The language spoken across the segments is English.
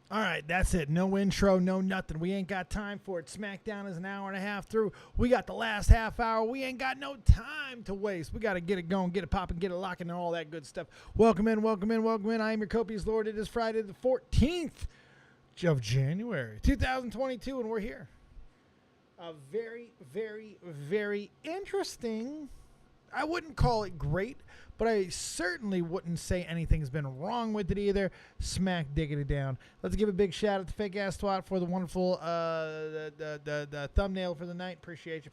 All right, that's it. No intro, no nothing. We ain't got time for it. SmackDown is an hour and a half through. We got the last half hour. We ain't got no time to waste. We got to get it going, get it popping, get it locking, and all that good stuff. Welcome in, welcome in, welcome in. I am your copious Lord. It is Friday the 14th of January, 2022, and we're here. A very, very, very interesting, I wouldn't call it great, but I certainly wouldn't say anything's been wrong with it either. Smack diggity down. Let's give a big shout out to Fake Ass Twat for the wonderful the thumbnail for the night. Appreciate you.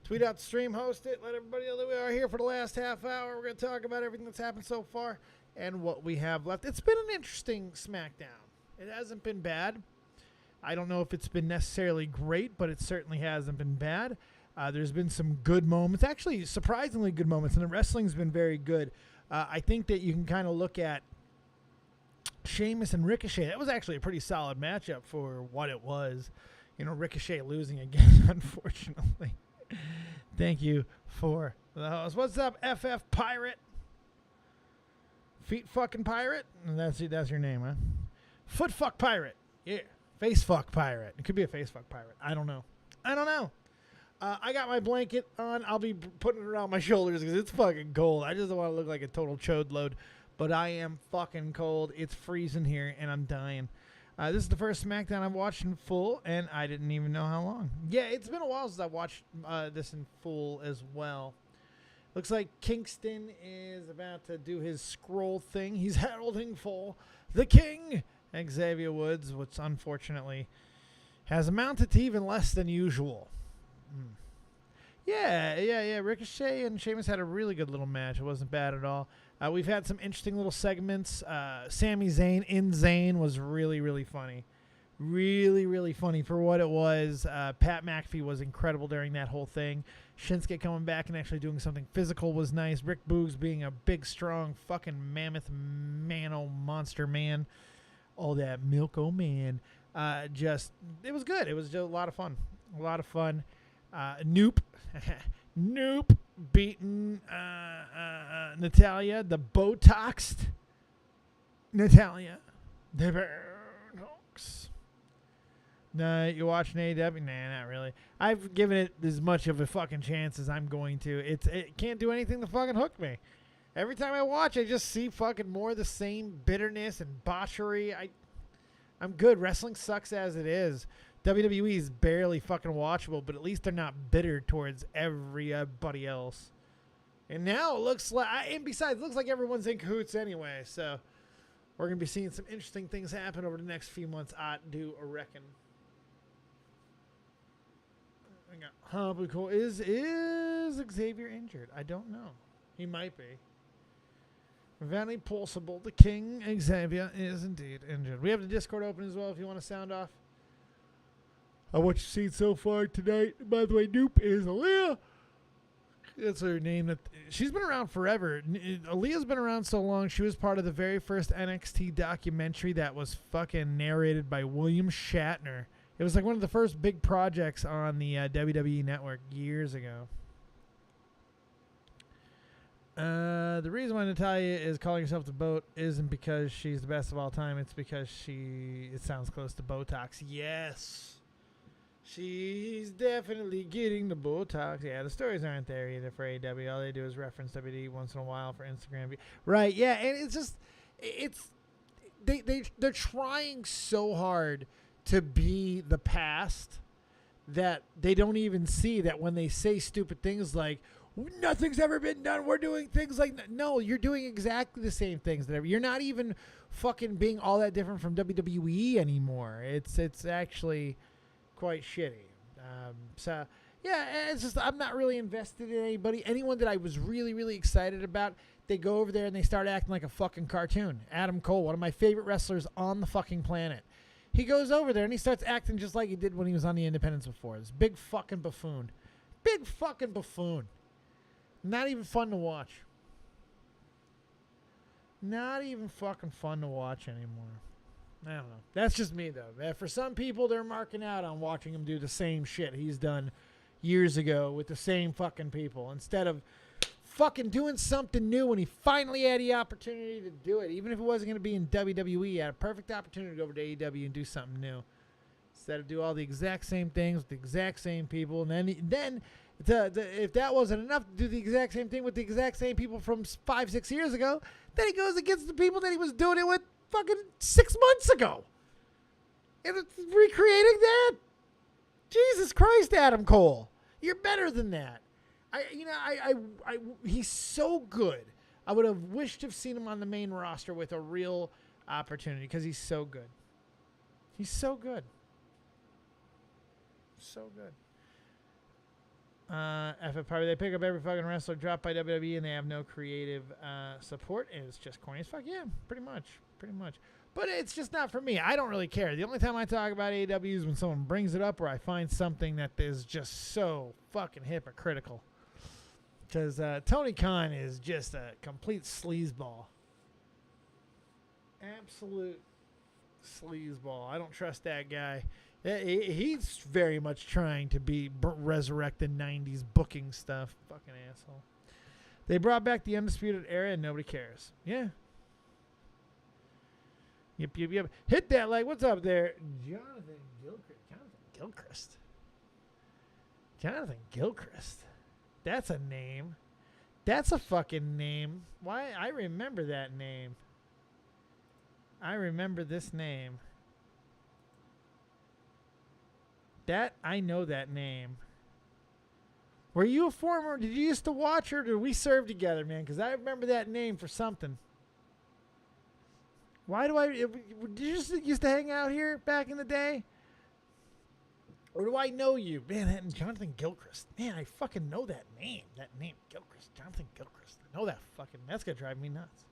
Tweet out the stream, host it, let everybody know that we are here for the last half hour. We're going to talk about everything that's happened so far and what we have left. It's been an interesting SmackDown. It hasn't been bad. I don't know if it's been necessarily great, but it certainly hasn't been bad. There's been some good moments, actually surprisingly good moments, and the wrestling's been very good. I think that you can kind of look at Sheamus and Ricochet. That was actually a pretty solid matchup for what it was. You know, Ricochet losing again, unfortunately. Thank you for the host. What's up, FF Pirate? Feet fucking Pirate? That's your name, huh? Foot fuck Pirate. Yeah. Face fuck Pirate. It could be a face fuck pirate. I don't know. I got my blanket on. I'll be putting it around my shoulders because it's fucking cold. I just don't want to look like a total chode load, but I am fucking cold. It's freezing here, and I'm dying. This is the first SmackDown I've watched in full, and I didn't even know how long. Yeah, it's been a while since I watched this in full as well. Looks like Kingston is about to do his scroll thing. He's heralding for the King, Xavier Woods, which unfortunately has amounted to even less than usual. Yeah. Ricochet and Sheamus had a really good little match. It wasn't bad at all. We've had some interesting little segments. Sami Zayn in Zayn was really, really funny. Really, really funny for what it was. Pat McAfee was incredible during that whole thing. Shinsuke coming back and actually doing something physical was nice. Rick Boogs being a big, strong, fucking mammoth, monster man. All that milk, man. It was good. It was just a lot of fun. Nope beating Natalia, the Botoxed Natalia. The Botox. No, you watching AEW? Nah, not really. I've given it as much of a fucking chance as I'm going to. It can't do anything to fucking hook me. Every time I watch, I just see fucking more of the same bitterness and botchery. I'm good. Wrestling sucks as it is. WWE is barely fucking watchable, but at least they're not bitter towards everybody else. And now it looks like, and besides, it looks like everyone's in cahoots anyway. So we're going to be seeing some interesting things happen over the next few months, I do reckon. Cool. Is Xavier injured? I don't know. He might be. Very possible. The King, Xavier, is indeed injured. We have the Discord open as well if you want to sound off. What you've seen so far tonight. By the way, Noop is Aaliyah. That's her name. She's been around forever. Aaliyah's been around so long. She was part of the very first NXT documentary that was fucking narrated by William Shatner. It was like one of the first big projects on the WWE network years ago. The reason why Natalia is calling herself the Boat isn't because she's the best of all time. It's because it sounds close to Botox. Yes. She's definitely getting the Botox. Yeah, the stories aren't there either for AEW. All they do is reference WWE once in a while for Instagram. Right, yeah, and it's just, they're trying so hard to be the past that they don't even see that when they say stupid things like, nothing's ever been done, we're doing things like that. No, you're doing exactly the same things. You're not even fucking being all that different from WWE anymore. It's actually quite shitty. So yeah, it's just I'm not really invested in anybody. Anyone that I was really, really excited about, they go over there and they start acting like a fucking cartoon. Adam Cole, one of my favorite wrestlers on the fucking planet. He goes over there and he starts acting just like he did when he was on the Independents before. This big fucking buffoon. Not even fun to watch. Not even fucking fun to watch anymore. I don't know. That's just me, though. For some people, they're marking out on watching him do the same shit he's done years ago with the same fucking people instead of fucking doing something new when he finally had the opportunity to do it. Even if it wasn't going to be in WWE, he had a perfect opportunity to go over to AEW and do something new. Instead of do all the exact same things with the exact same people. And then if that wasn't enough to do the exact same thing with the exact same people from 5-6 years ago, then he goes against the people that he was doing it with fucking 6 months ago. And it's recreating that. Jesus Christ, Adam Cole. You're better than that. He's so good. I would have wished to have seen him on the main roster with a real opportunity because he's so good. He's so good. So good. Probably they pick up every fucking wrestler dropped by WWE and they have no creative support and it's just corny as fuck. Yeah, pretty much. But it's just not for me. I don't really care. The only time I talk about AEW is when someone brings it up or I find something that is just so fucking hypocritical. Because Tony Khan is just a complete sleazeball. Absolute sleazeball. I don't trust that guy. He's very much trying to resurrect the 90s booking stuff. Fucking asshole. They brought back the Undisputed Era and nobody cares. Yeah. Yep. Hit that like. What's up there? Jonathan Gilchrist. That's a name. That's a fucking name. Why? I remember that name. I remember this name. I know that name. Were you a former? Did you used to watch her? Or did we serve together, man? Because I remember that name for something. Why do did you just used to hang out here back in the day? Or do I know you? Man, that Jonathan Gilchrist. Man, I fucking know that name. That name, Gilchrist. Jonathan Gilchrist. I know that fucking, that's going to drive me nuts.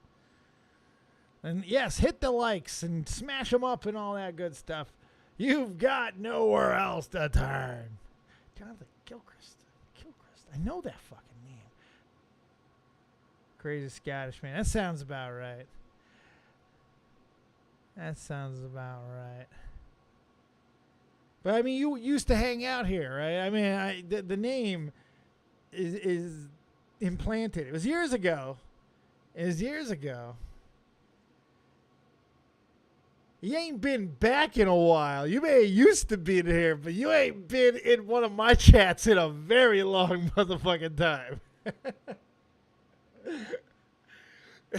And yes, hit the likes and smash them up and all that good stuff. You've got nowhere else to turn. Jonathan Gilchrist. I know that fucking name. Crazy Scottish man. That sounds about right. But I mean, you used to hang out here, right? I mean, the name is implanted. It was years ago. You ain't been back in a while. You may have used to be here, but you ain't been in one of my chats in a very long motherfucking time.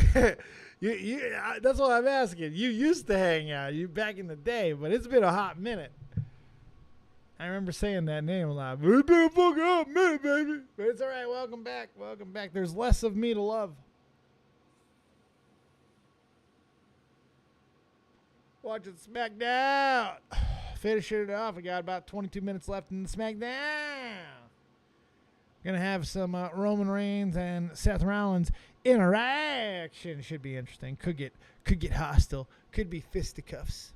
That's what I'm asking. You used to hang out. You back in the day, but it's been a hot minute. I remember saying that name a lot. It's been a fucking hot minute, baby. But it's all right. Welcome back. There's less of me to love. Watching SmackDown. Finishing it off. We got about 22 minutes left in the SmackDown. Gonna have some Roman Reigns and Seth Rollins interaction. Should be interesting. Could get hostile. Could be fisticuffs.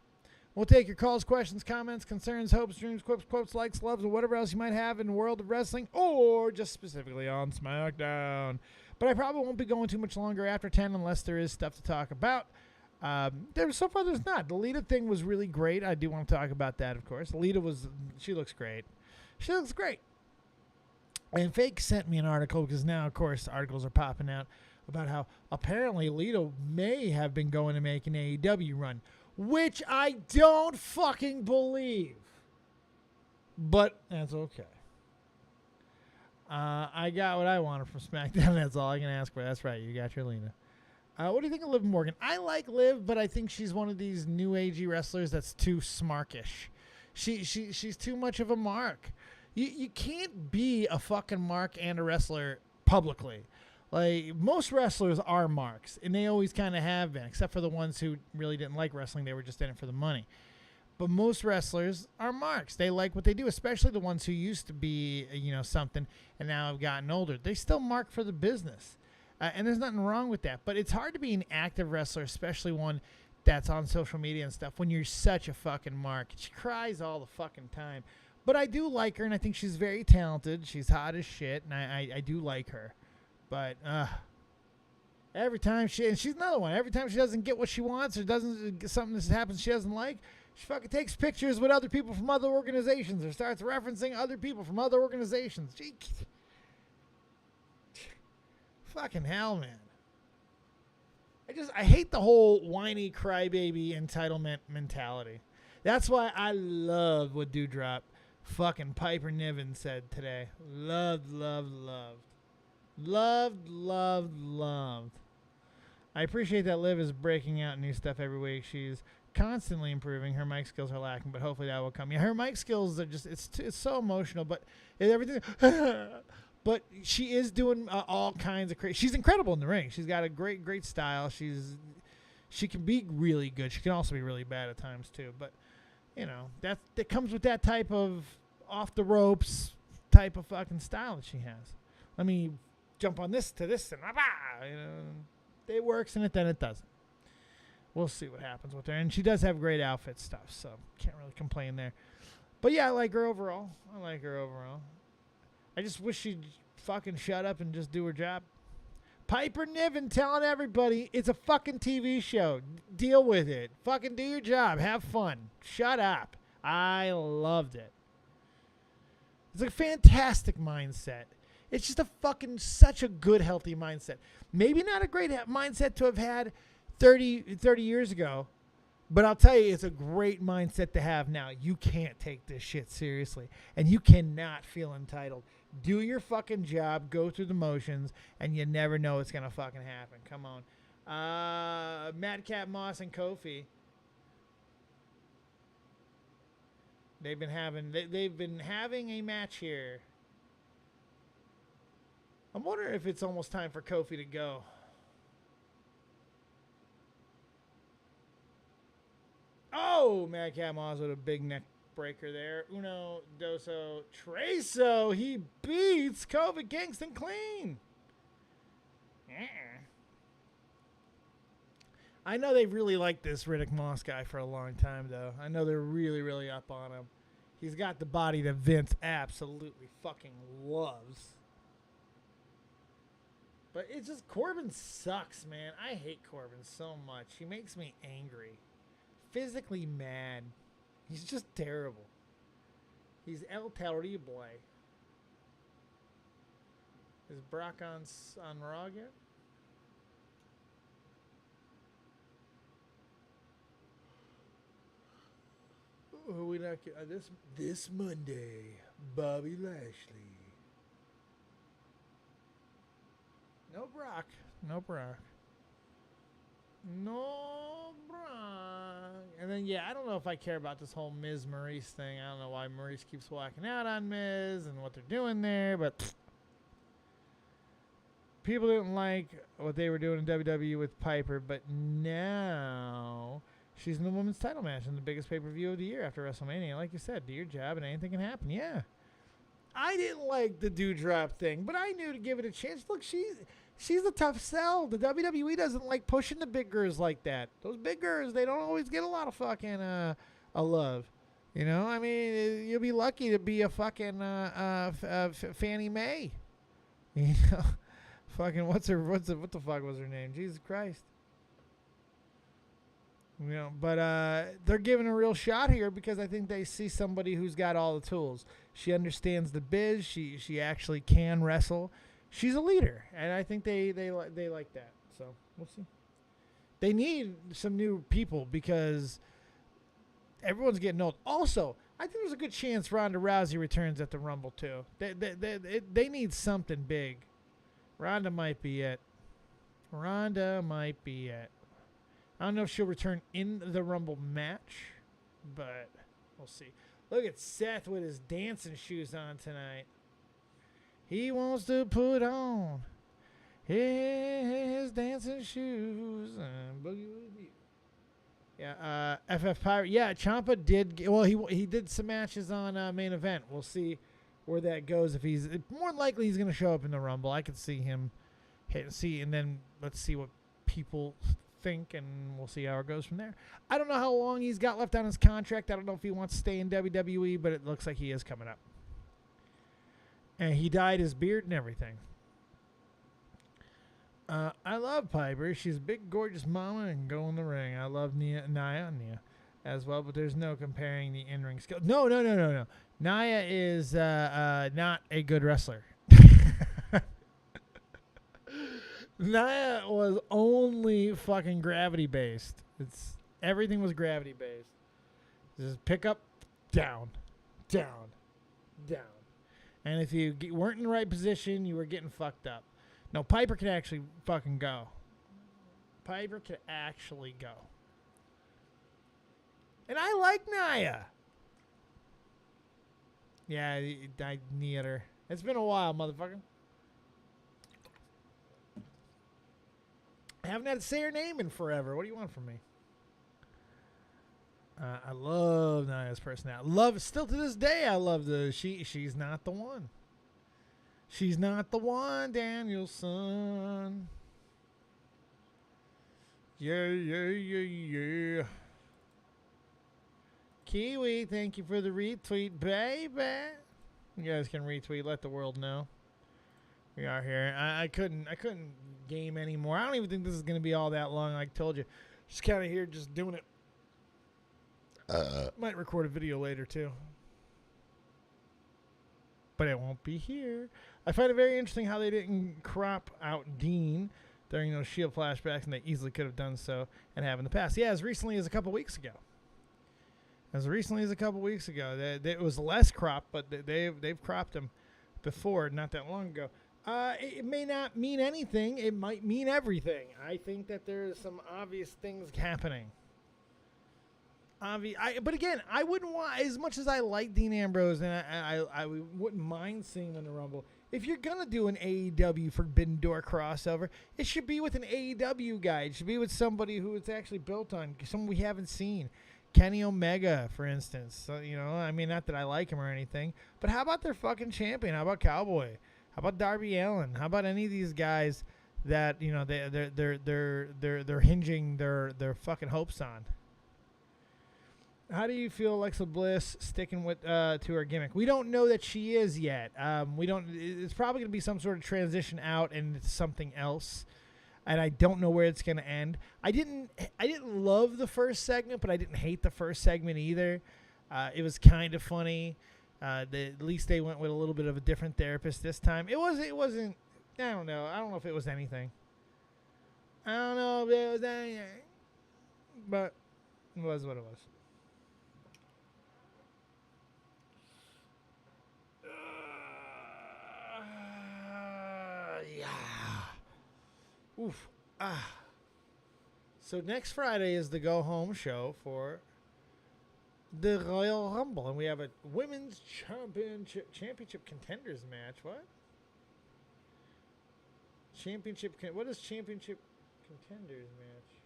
We'll take your calls, questions, comments, concerns, hopes, dreams, quips, quotes, likes, loves, or whatever else you might have in the world of wrestling, or just specifically on SmackDown. But I probably won't be going too much longer after 10 unless there is stuff to talk about. So far there's not. The LITA thing was really great. I do want to talk about that, of course. LITA she looks great. And Fake sent me an article because now, of course, articles are popping out about how apparently LITA may have been going to make an AEW run, which I don't fucking believe. But that's okay. I got what I wanted from SmackDown. That's all I can ask for. That's right. You got your LITA. What do you think of Liv Morgan? I like Liv, but I think she's one of these new agey wrestlers that's too smarkish. She's too much of a mark. You can't be a fucking mark and a wrestler publicly. Like, most wrestlers are marks, and they always kind of have been, except for the ones who really didn't like wrestling. They were just in it for the money. But most wrestlers are marks. They like what they do, especially the ones who used to be, something and now have gotten older. They still mark for the business. And there's nothing wrong with that. But it's hard to be an active wrestler, especially one that's on social media and stuff, when you're such a fucking mark. She cries all the fucking time. But I do like her, and I think she's very talented. She's hot as shit, and I do like her. But every time she's another one. Every time she doesn't get what she wants or doesn't get something that happens she doesn't like, she fucking takes pictures with other people from other organizations or starts referencing other people from other organizations. Fucking hell, man. I hate the whole whiny crybaby entitlement mentality. That's why I love what Dewdrop fucking Piper Niven said today. Loved. I appreciate that Liv is breaking out new stuff every week. She's constantly improving. Her mic skills are lacking, but hopefully that will come. Yeah, her mic skills are just, it's so emotional, but everything. But she is doing all kinds of crazy. She's incredible in the ring. She's got a great style. She can be really good. She can also be really bad at times too. But you know that comes with that type of off the ropes type of fucking style that she has. Let me jump on this to this and you know, it works and then it doesn't. We'll see what happens with her. And she does have great outfit stuff, so can't really complain there. But yeah, I like her overall. I just wish she'd fucking shut up and just do her job. Piper Niven telling everybody it's a fucking TV show. Deal with it. Fucking do your job. Have fun. Shut up. I loved it. It's a fantastic mindset. It's just a fucking such a good, healthy mindset. Maybe not a great mindset to have had 30 years ago, but I'll tell you, it's a great mindset to have now. You can't take this shit seriously, and you cannot feel entitled. Do your fucking job, go through the motions, and you never know what's going to fucking happen. Come on. Madcap Moss and Kofi. They've been having a match here. I'm wondering if it's almost time for Kofi to go. Oh, Madcap Moss with a big neck breaker there. Uno, Doso, Treso. He beats Kofi Kingston clean. I know they really liked this Riddick Moss guy for a long time, though. I know they're really, really up on him. He's got the body that Vince absolutely fucking loves. But it's just, Corbin sucks, man. I hate Corbin so much. He makes me angry. Physically mad. He's just terrible. He's El Terrible. Is Brock on Raw yet? Oh, we not this Monday, Bobby Lashley. No Brock. No Brock. And then, yeah, I don't know if I care about this whole Miz Maurice thing. I don't know why Maurice keeps whacking out on Miz and what they're doing there, but people didn't like what they were doing in WWE with Piper, but now she's in the women's title match in the biggest pay-per-view of the year after WrestleMania. Like you said, do your job and anything can happen. Yeah. I didn't like the Dewdrop thing, but I knew to give it a chance. Look, she's a tough sell. The WWE doesn't like pushing the big girls like that. Those big girls, they don't always get a lot of fucking a love. You know, I mean, you'll be lucky to be a fucking Fannie Mae. You know, fucking what the fuck was her name? Jesus Christ. You know, but they're giving a real shot here because I think they see somebody who's got all the tools. She understands the biz. She actually can wrestle. She's a leader, and I think they like that. So we'll see. They need some new people because everyone's getting old. Also, I think there's a good chance Ronda Rousey returns at the Rumble too. They need something big. Ronda might be it. I don't know if she'll return in the Rumble match, but we'll see. Look at Seth with his dancing shoes on tonight. He wants to put on his dancing shoes and boogie with you. Yeah, FF Pirate. Yeah, Ciampa did. Well, he did some matches on main event. We'll see where that goes. If he's more likely, he's going to show up in the Rumble. I could see him and then let's see what people think, and we'll see how it goes from there. I don't know how long he's got left on his contract. I don't know if he wants to stay in WWE, but it looks like he is coming up. And he dyed his beard and everything. I love Piper. She's a big, gorgeous mama and go in the ring. I love Nia as well, but there's no comparing the in-ring skill. No. Nia is not a good wrestler. Nia was only fucking gravity based. Everything was gravity based. Just pick up, down, down, down. And if you weren't in the right position, you were getting fucked up. No, Piper could actually fucking go. Piper could actually go. And I like Nia. Yeah, I need her. It's been a while, motherfucker. I haven't had to say her name in forever. What do you want from me? I love Nia's personality. Still to this day, I love she's not the one. She's not the one, Danielson. Yeah. Kiwi, thank you for the retweet, baby. You guys can retweet. Let the world know. We are here. I couldn't game anymore. I don't even think this is going to be all that long. Like I told you, just kind of here, just doing it. Might record a video later too, but it won't be here. I find it very interesting how they didn't crop out Dean during those Shield flashbacks, and they easily could have done so and have in the past. Yeah, as recently as a couple weeks ago. It was less cropped, but they've cropped them before, not that long ago. It may not mean anything. It might mean everything. I think that there's some obvious things happening. But again, I wouldn't want, as much as I like Dean Ambrose, and I wouldn't mind seeing him in the Rumble. If you're going to do an AEW Forbidden Door crossover, it should be with an AEW guy. It should be with somebody who it's actually built on, someone we haven't seen. Kenny Omega, for instance. So, I mean, not that I like him or anything, but how about their fucking champion? How about Cowboy? How about Darby Allin? How about any of these guys that, they're hinging their fucking hopes on? How do you feel Alexa Bliss sticking with to her gimmick? We don't know that she is yet. It's probably going to be some sort of transition out and it's something else. And I don't know where it's going to end. I didn't love the first segment, but I didn't hate the first segment either. It was kind of funny. At least they went with a little bit of a different therapist this time. It wasn't. I don't know. I don't know if it was anything. I don't know if it was anything, but it was what it was. Oof. So next Friday is the go-home show for the Royal Rumble, and we have a women's championship contenders match. What? What is championship contenders match?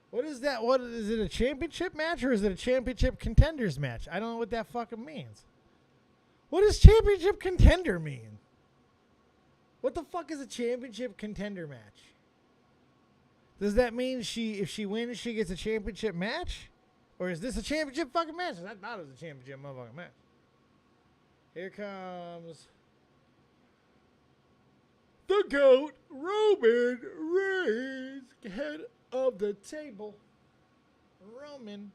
What is that? What is it? A championship match or is it a championship contenders match? I don't know what that fucking means. What does championship contender mean? What the fuck is a championship contender match? Does that mean if she wins, she gets a championship match? Or is this a championship fucking match? I thought it was a championship motherfucking match. Here comes the GOAT, Roman Reigns, head of the table. Roman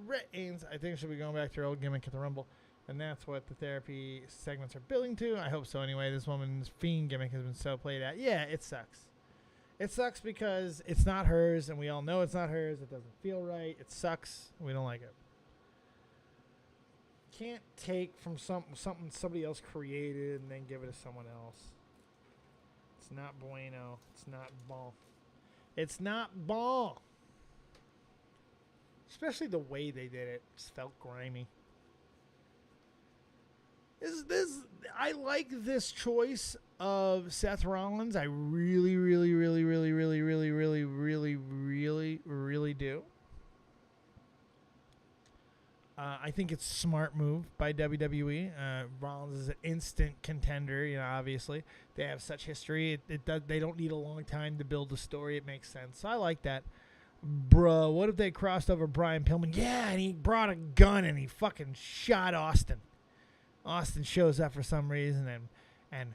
Reigns. I think she'll be going back to her old gimmick at the Rumble. And that's what the therapy segments are building to. I hope so anyway. This woman's Fiend gimmick has been so played out. Yeah, it sucks. It sucks because it's not hers, and we all know it's not hers. It doesn't feel right. It sucks. We don't like it. Can't take from something somebody else created and then give it to someone else. It's not bueno. It's not bon. It's not bon. Especially the way they did it. It just felt grimy. I like this choice of Seth Rollins. I really, really, really, really, really, really, really, really, really, really do. I think it's a smart move by WWE. Rollins is an instant contender, obviously. They have such history. They don't need a long time to build a story. It makes sense. So I like that. Bruh, what if they crossed over Brian Pillman? Yeah, and he brought a gun and he fucking shot Austin. Austin shows up for some reason and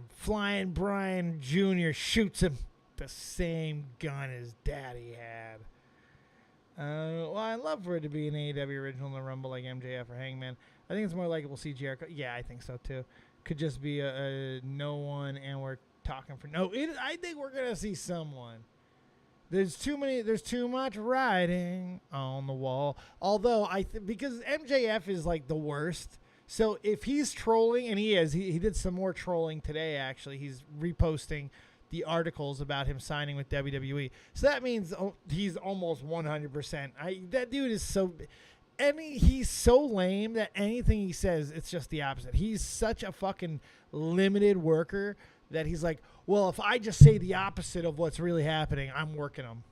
Flying Brian Jr. shoots him the same gun his daddy had. Well, I'd love for it to be an AEW original in the Rumble like MJF or Hangman. I think it's more likely we'll see Jericho. Yeah, I think so too. could just be a no one, and we're talking for no. I think we're gonna see someone. There's too much writing on the wall. Although because MJF is like the worst. So if he's trolling, and he is, he did some more trolling today. Actually, he's reposting the articles about him signing with WWE. So that means he's almost 100%. That dude is so. He's so lame that anything he says, it's just the opposite. He's such a fucking limited worker that he's like, well, if I just say the opposite of what's really happening, I'm working them.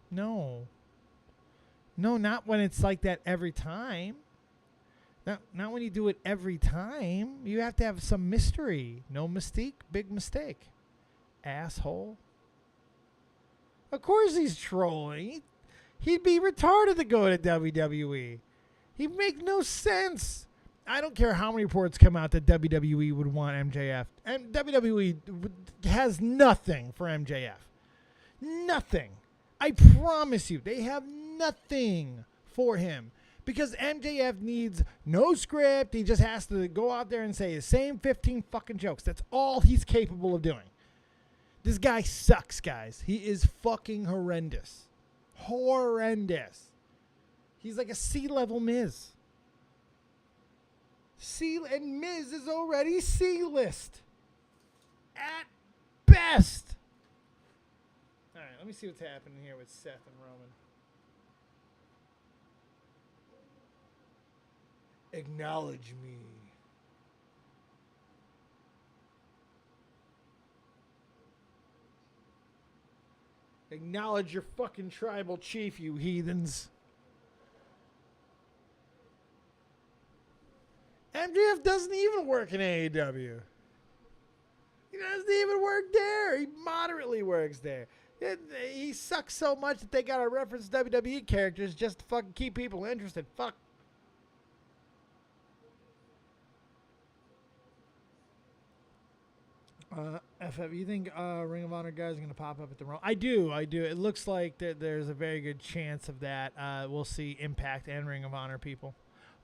No, not when it's like that every time. Not when you do it every time. You have to have some mystery. No mystique, big mistake. Asshole. Of course he's trolling. He'd be retarded to go to WWE. He'd make no sense. I don't care how many reports come out that WWE would want MJF. And WWE has nothing for MJF. Nothing. I promise you, they have nothing for him. Because MJF needs no script. He just has to go out there and say the same 15 fucking jokes. That's all he's capable of doing. This guy sucks, guys. He is fucking horrendous. Horrendous. He's like a C-level Miz. And Miz is already C-list. At best. All right, let me see what's happening here with Seth and Roman. Acknowledge me. Acknowledge your fucking tribal chief, you heathens. MJF doesn't even work in AEW. He doesn't even work there. He moderately works there. He sucks so much that they got to reference WWE characters just to fucking keep people interested. Fuck. FF, you think Ring of Honor guys are going to pop up at the Raw? I do. It looks like there's a very good chance of that. We'll see Impact and Ring of Honor people.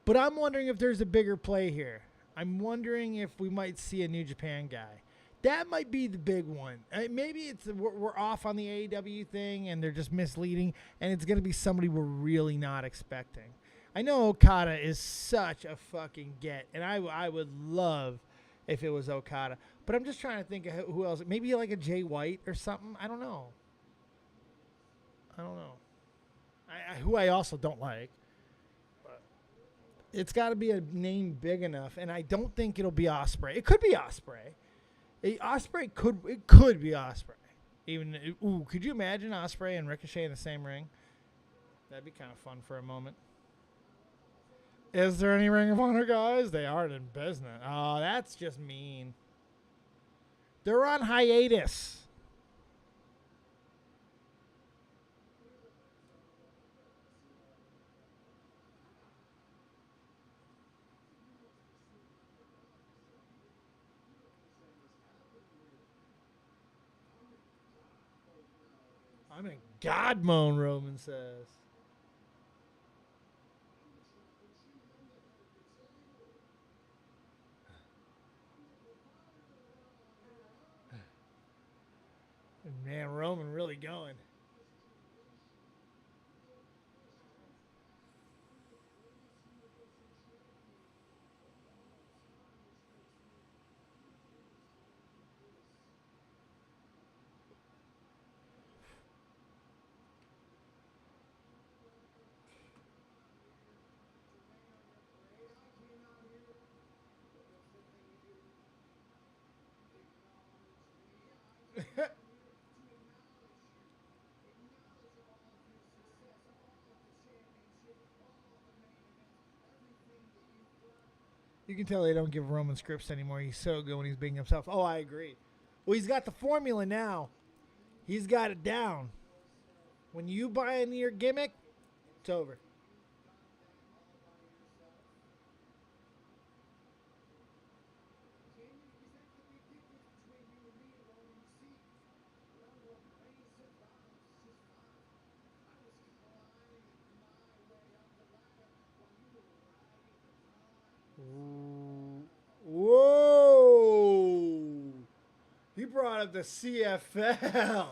But I'm wondering if there's a bigger play here. I'm wondering if we might see a New Japan guy. That might be the big one. Maybe we're off on the AEW thing and they're just misleading, and it's going to be somebody we're really not expecting. I know Okada is such a fucking get, and I would love if it was Okada. But I'm just trying to think of who else. Maybe like a Jay White or something. I don't know. Who I also don't like. But it's got to be a name big enough, and I don't think it'll be Ospreay. It could be Ospreay. It could be Ospreay. Could you imagine Ospreay and Ricochet in the same ring? That'd be kind of fun for a moment. Is there any Ring of Honor guys? They aren't in business. Oh, that's just mean. They're on hiatus. I'm in God mode, Roman says. Man, Roman really going. You can tell they don't give Roman scripts anymore. He's so good when he's being himself. Oh, I agree. Well, he's got the formula now. He's got it down. When you buy into your gimmick, it's over. Whoa. up the CFL.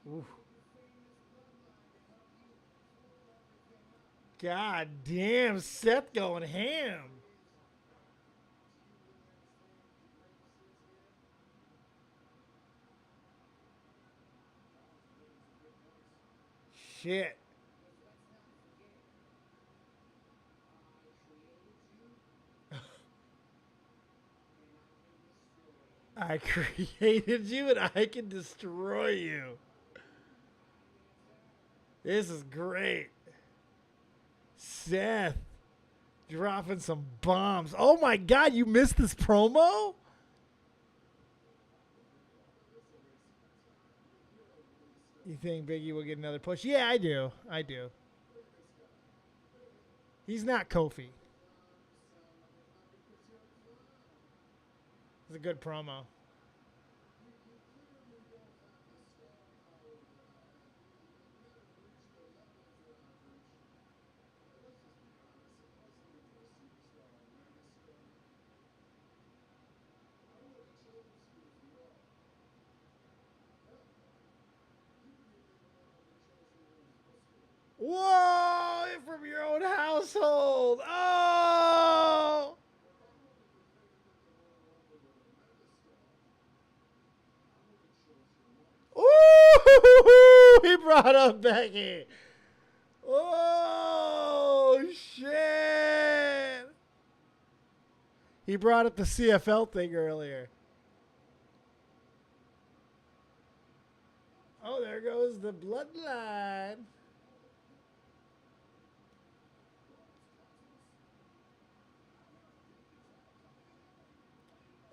Ooh. God damn, Seth going ham. Shit. I created you and I can destroy you. This is great. Seth dropping some bombs. Oh my God, you missed this promo? You think Biggie will get another push? Yeah, I do. I do. He's not Kofi. It's a good promo. Whoa! From your own household. Oh! Ooh! He brought up Becky. Oh, shit. He brought up the CFL thing earlier. Oh, there goes the bloodline.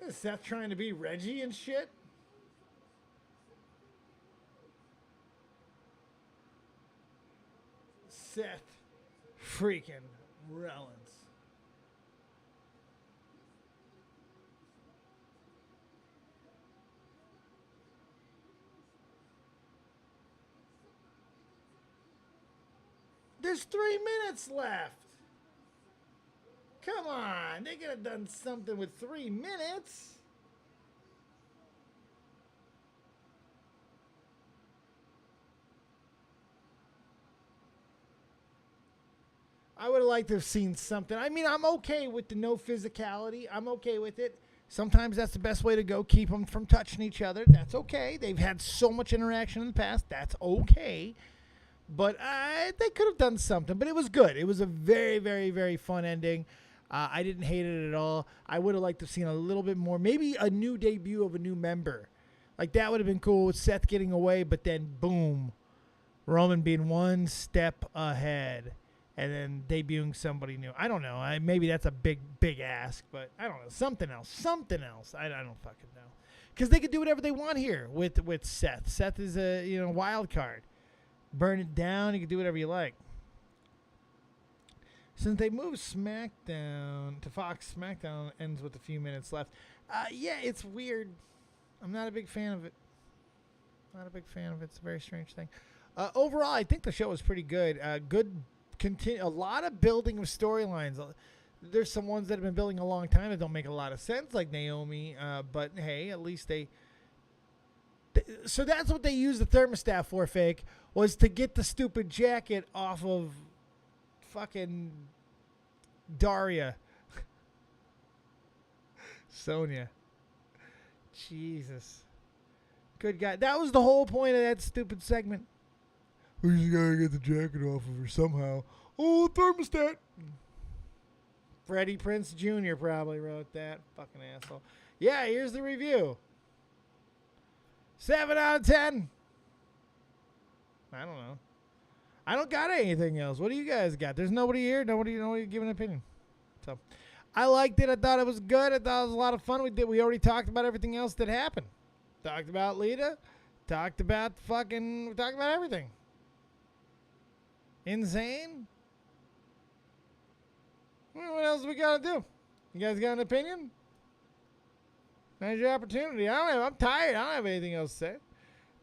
Is Seth trying to be Reggie and shit? Seth freaking Rollins. There's 3 minutes left. Come on. They could have done something with 3 minutes. I would have liked to have seen something. I mean, I'm okay with the no physicality. I'm okay with it. Sometimes that's the best way to go. Keep them from touching each other. That's okay. They've had so much interaction in the past. That's okay. But they could have done something. But it was good. It was a very, very, very fun ending. I didn't hate it at all. I would have liked to have seen a little bit more. Maybe a new debut of a new member. Like, that would have been cool with Seth getting away. But then, boom, Roman being one step ahead. And then debuting somebody new. I don't know. Maybe that's a big, big ask. But I don't know. Something else. Something else. I don't fucking know. Because they could do whatever they want here with Seth. Seth is a wild card. Burn it down. You can do whatever you like. Since they moved SmackDown to Fox, SmackDown ends with a few minutes left. Yeah, it's weird. I'm not a big fan of it. Not a big fan of it. It's a very strange thing. Overall, I think the show was pretty good. A lot of building of storylines. There's some ones that have been building a long time that don't make a lot of sense, like Naomi. But hey, at least they. So that's what they used the thermostat for, fake, was to get the stupid jacket off of fucking Daria. Sonya. Jesus. Good guy. That was the whole point of that stupid segment. We just gotta get the jacket off of her somehow. Oh, thermostat. Freddie Prinze Jr. probably wrote that. Fucking asshole. Yeah, here's the review. 7 out of 10. I don't know. I don't got anything else. What do you guys got? There's nobody here. Nobody giving an opinion. So, I liked it. I thought it was good. I thought it was a lot of fun. We already talked about everything else that happened. Talked about LITA. Talked about everything. Insane. Well, what else do we got to do? You guys got an opinion? Now's your opportunity. I'm tired. I don't have anything else to say.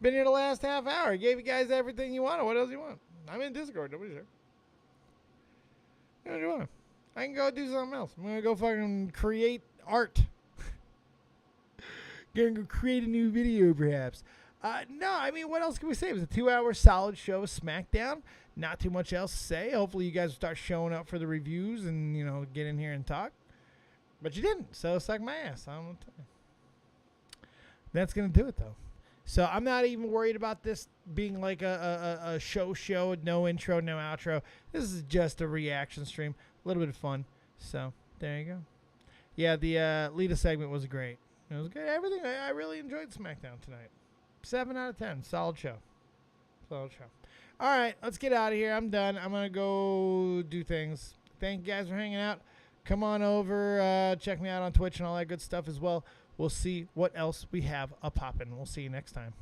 Been here the last half hour. Gave you guys everything you wanted. What else you want? I'm in Discord. Nobody's there. What do you want? I can go do something else. I'm going to go fucking create art. Gonna go create a new video, perhaps. No, I mean, what else can we say? It was a 2-hour solid show of SmackDown. Not too much else to say. Hopefully you guys will start showing up for the reviews and, you know, get in here and talk. But you didn't, so suck my ass. I don't know what to tell you. That's going to do it, though. So I'm not even worried about this being like a show, no intro, no outro. This is just a reaction stream. A little bit of fun. So there you go. Yeah, the LITA segment was great. It was good. Everything. I really enjoyed SmackDown tonight. 7 out of 10. Solid show. Solid show. All right, let's get out of here. I'm done. I'm going to go do things. Thank you guys for hanging out. Come on over. Check me out on Twitch and all that good stuff as well. We'll see what else we have a poppin'. We'll see you next time.